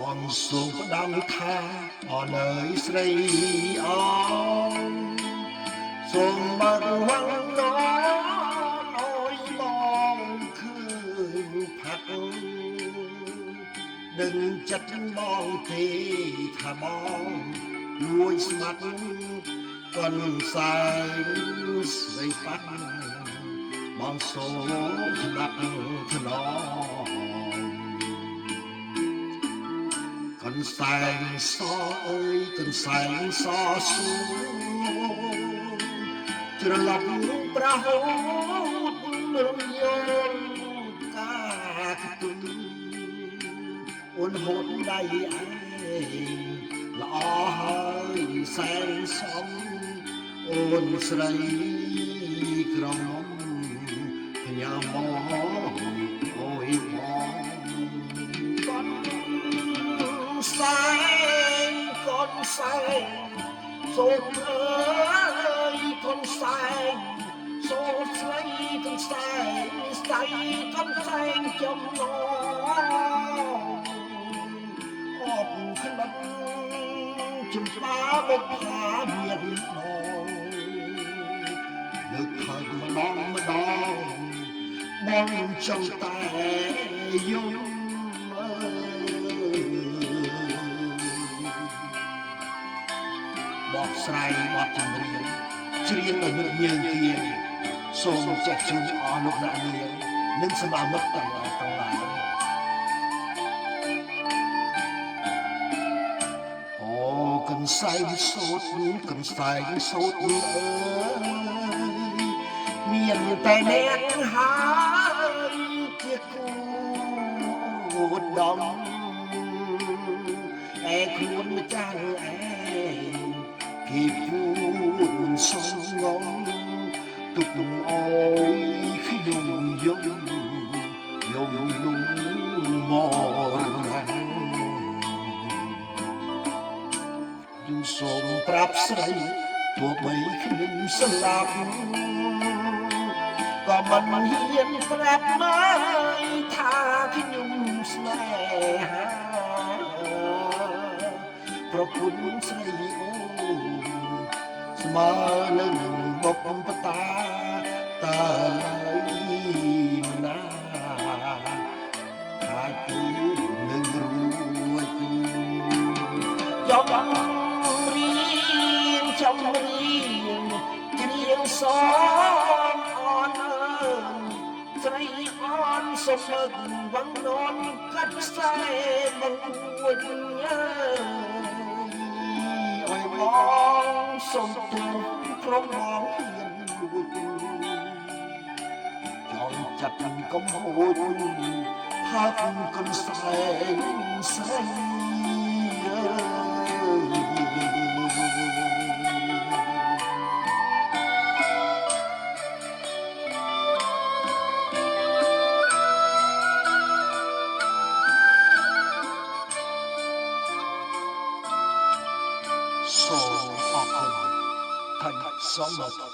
បងសូមផ្ដាំថាអរនៅស្រីអងសូមបើកវងននអើយបងឃើញផាត់ដឹងចិត្តបងទេថាបងលួចស្មាត់កូនសែងស្រីប៉ាត់បងសូមស្ដាប់ថ្នមកូនសែងសអើយកូនសែងសសួរច្រឡប់ប្រហូតរំយងកាទុនអូនហូតដៃឯងល្អហើយសែងសំអូនស្រីក្រមុំផ្ញើមកអូយមកកូនសែងកូនសែងសូមអើយកូនសែងសូមស្រីកូនសែងស្ដីកូនសែងចំណងអបក្លិនជំបាបុកផាមានដងលើកថយម្ដងបងចង់តែយំបកស្រាយបទចម្រៀងច្រៀងឲ្យនឹកញើងគៀងសូមចេះជូនអរលោកអ្នកនាងនិងសមាមិត្តទាំងឡាយកន្សែងសូត្រកន្សែងសូត្រអើយមានតែអ្នកហើយជាគូដំឯខ្លួនម្ចាស់ឯងគេពួនសំងំទុកអើយខ្ញុំយំលំមកសូមប្រាប់ស្រីទោះបីខ្ញុំស្លាប់ក៏មិនហ៊ានប្រាប់មកថាខ្ញុំស្នេហាប្រពន្ធស្រីអូស្មើនឹងបុកបតាតើណាថាគឺនឹងរួចយកចំរៀងច្រៀងសងអនអើយស្រីអនសុខឹកវងននកាត់ខ្សែមកវិញអើយបងសុំទូក្រុមបងហ៊ានលួចចង់ចាត់កុំហួចផាប់កុំស្អែងស្រីសូមអរគុណ Thank you so much.